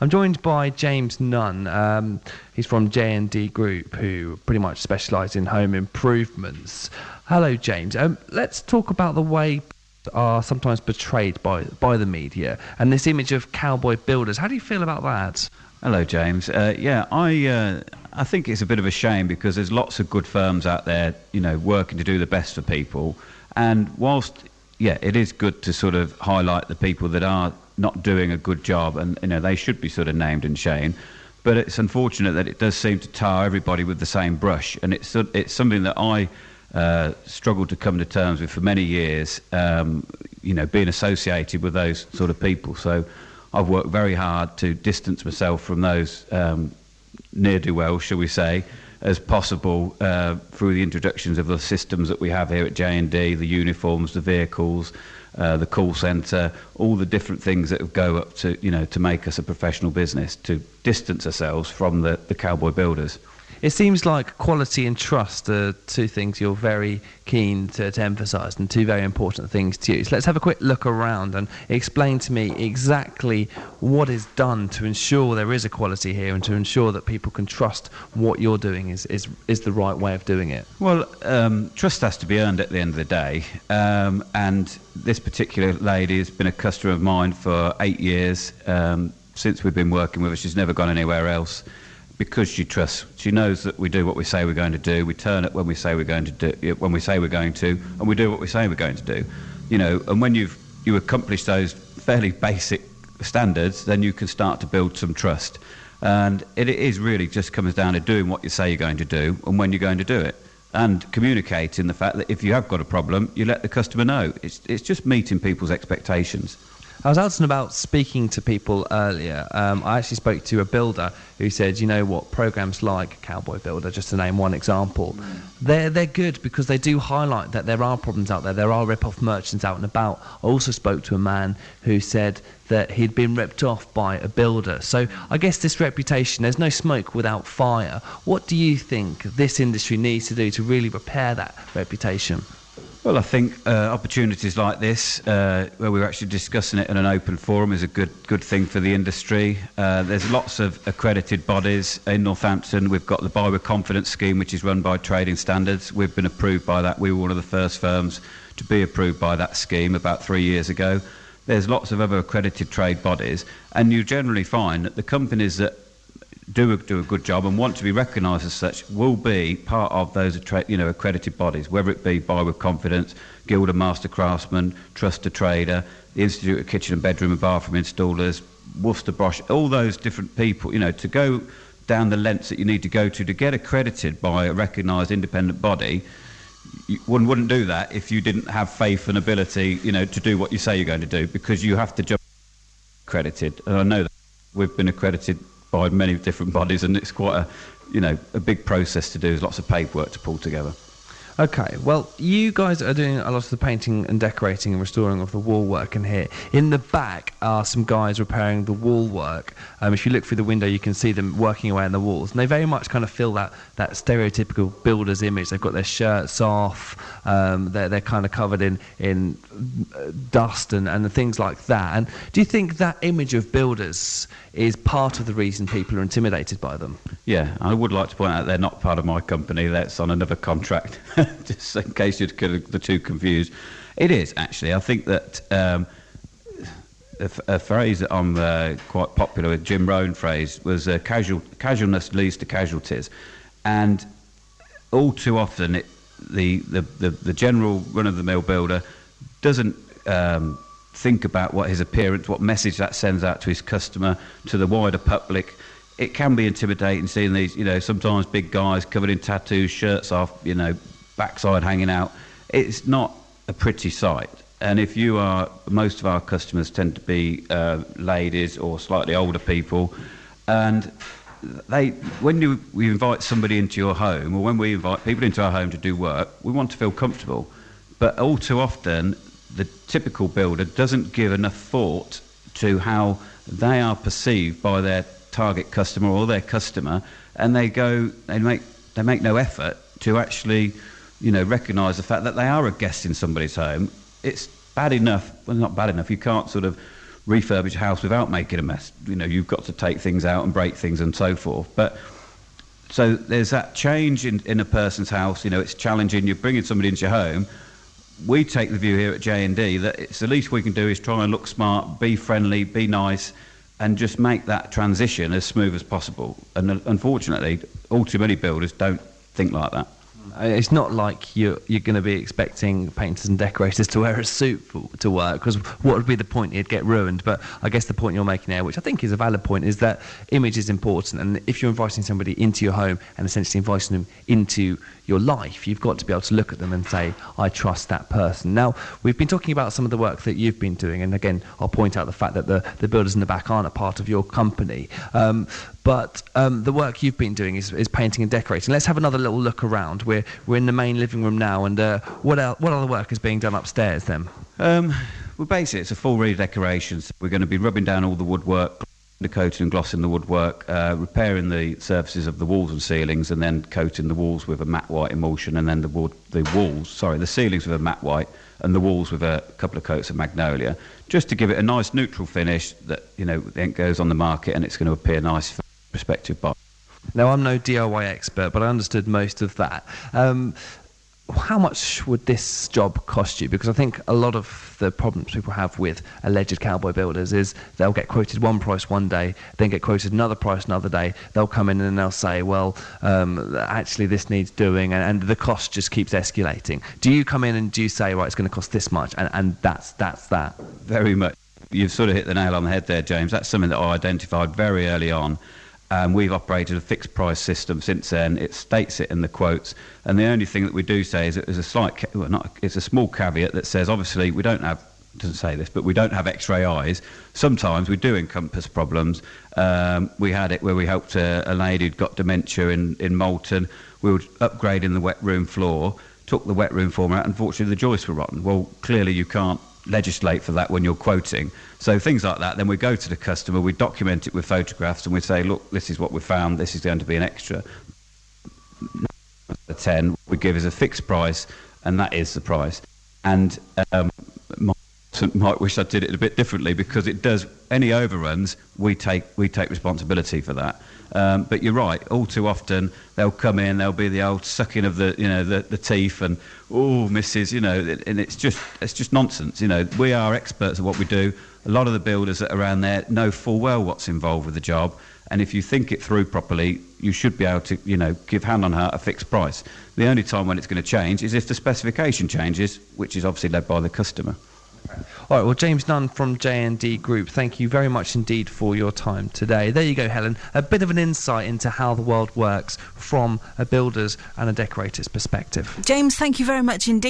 I'm joined by James Nunn. He's from JND Group, who pretty much specialise in home improvements. Hello, James. Let's talk about the way are sometimes portrayed by the media and this image of cowboy builders. How do you feel about that? Hello, James. I think it's a bit of a shame because there's lots of good firms out there, working to do the best for people. And whilst, it is good to sort of highlight the people that are not doing a good job, and they should be sort of named and shamed. But it's unfortunate that it does seem to tar everybody with the same brush, and it's something that I struggled to come to terms with for many years. Being associated with those sort of people, so I've worked very hard to distance myself from those ne'er-do-wells, shall we say, as possible through the introductions of the systems that we have here at JND, the uniforms, the vehicles, the call centre, all the different things that go up to, to make us a professional business, to distance ourselves from the cowboy builders. It seems like quality and trust are two things you're very keen to emphasise, and two very important things to you. So let's have a quick look around and explain to me exactly what is done to ensure there is a quality here and to ensure that people can trust what you're doing is the right way of doing it. Well, trust has to be earned at the end of the day, and this particular lady has been a customer of mine for 8 years. Since we've been working with her, she's never gone anywhere else. Because she trusts, she knows that we do what we say we're going to do. We turn it when we say we're going to do, when we say we're going to, and we do what we say we're going to do. And when you accomplish those fairly basic standards, then you can start to build some trust. And it is really just comes down to doing what you say you're going to do and when you're going to do it, and communicating the fact that if you have got a problem, you let the customer know. It's just meeting people's expectations. I was out and about speaking to people earlier. I actually spoke to a builder who said, programs like Cowboy Builder, just to name one example, they're good because they do highlight that there are problems out there. There are rip-off merchants out and about. I also spoke to a man who said that he'd been ripped off by a builder. So I guess this reputation, there's no smoke without fire. What do you think this industry needs to do to really repair that reputation? Well, I think opportunities like this, where we're actually discussing it in an open forum, is a good thing for the industry. There's lots of accredited bodies in Northampton. We've got the Buy with Confidence scheme, which is run by Trading Standards. We've been approved by that. We were one of the first firms to be approved by that scheme about 3 years ago. There's lots of other accredited trade bodies, and you generally find that the companies that do a good job and want to be recognised as such will be part of those accredited bodies, whether it be Buy with Confidence, Guild of Master Craftsmen, Trust a Trader, the Institute of Kitchen and Bedroom and Bathroom Installers, Worcester Bosch, all those different people, to go down the lengths that you need to go to get accredited by a recognised independent body. One wouldn't do that if you didn't have faith and ability, to do what you say you're going to do, because you have to jump accredited. And I know that we've been accredited by many different bodies, and it's quite a big process to do. There's lots of paperwork to pull together. Okay, well, you guys are doing a lot of the painting and decorating and restoring of the wall work in here. In the back are some guys repairing the wall work. If you look through the window, you can see them working away on the walls. And they very much kind of fill that stereotypical builder's image. They've got their shirts off, they're kind of covered in dust and things like that. And do you think that image of builders is part of the reason people are intimidated by them? Yeah, I would like to point out they're not part of my company. That's on another contract, just in case you're the two confused. It is, actually. I think that a phrase that I'm quite popular with, Jim Rohn phrase, was casualness leads to casualties. And all too often, the general run-of-the-mill builder doesn't think about what his appearance, what message that sends out to his customer, to the wider public. It can be intimidating seeing these, sometimes big guys covered in tattoos, shirts off, backside hanging out. It's not a pretty sight. And if most of our customers tend to be ladies or slightly older people, and when we invite somebody into your home, or when we invite people into our home to do work, we want to feel comfortable. But all too often, the typical builder doesn't give enough thought to how they are perceived by their target customer or their customer, and they make no effort to actually, recognise the fact that they are a guest in somebody's home. It's bad enough, well, not bad enough, you can't sort of refurbish a house without making a mess. You know, you've got to take things out and break things and so forth. But so there's that change in a person's house. You know, it's challenging. You're bringing somebody into your home. We take the view here at JND that it's the least we can do is try and look smart, be friendly, be nice, and just make that transition as smooth as possible. And unfortunately, all too many builders don't think like that. It's not like you're going to be expecting painters and decorators to wear a suit to work, because what would be the point? It'd get ruined. But I guess the point you're making there, which I think is a valid point, is that image is important. And if you're inviting somebody into your home and essentially inviting them into your life, you've got to be able to look at them and say, I trust that person. Now, we've been talking about some of the work that you've been doing, and again, I'll point out the fact that the builders in the back aren't a part of your company. But the work you've been doing is painting and decorating. Let's have another little look around. We're in the main living room now, and what other work is being done upstairs then? Well, basically, it's a full redecoration. So we're going to be rubbing down all the woodwork, coating and glossing the woodwork, repairing the surfaces of the walls and ceilings, and then coating the walls with a matte white emulsion, and then the ceilings with a matte white, and the walls with a couple of coats of magnolia, just to give it a nice neutral finish that, you know, then goes on the market and it's going to appear nice for prospective buyers. Now, I'm no DIY expert, but I understood most of that. How much would this job cost you? Because I think a lot of the problems people have with alleged cowboy builders is they'll get quoted one price one day, then get quoted another price another day. They'll come in and they'll say, well, actually this needs doing, and the cost just keeps escalating. Do you come in and do you say, right, it's going to cost this much, and that's that? Very much. You've sort of hit the nail on the head there, James. That's something that I identified very early on. We've operated a fixed price system since then. It states it in the quotes, and the only thing that we do say is that there's it's a small caveat that says, obviously we don't have, doesn't say this, but we don't have X-ray eyes. Sometimes we do encompass problems. We had it where we helped a lady who'd got dementia in Moulton. We were upgrading the wet room floor, took the wet room form out, and unfortunately the joists were rotten. Well, clearly you can't legislate for that when you're quoting. So things like that, then we go to the customer, we document it with photographs, and we say, look, this is what we found, this is going to be an extra. The 10 we give as a fixed price, and that is the price. And might wish I did it a bit differently, because it does, any overruns, we take responsibility for that. But you're right, all too often they'll come in, there'll be the old sucking of the teeth, and oh, missus, and it's just nonsense. We are experts at what we do. A lot of the builders that are around there know full well what's involved with the job, and if you think it through properly, you should be able to, give hand on heart a fixed price. The only time when it's going to change is if the specification changes, which is obviously led by the customer. All right, well, James Nunn from JND Group, thank you very much indeed for your time today. There you go, Helen, a bit of an insight into how the world works from a builder's and a decorator's perspective. James, thank you very much indeed.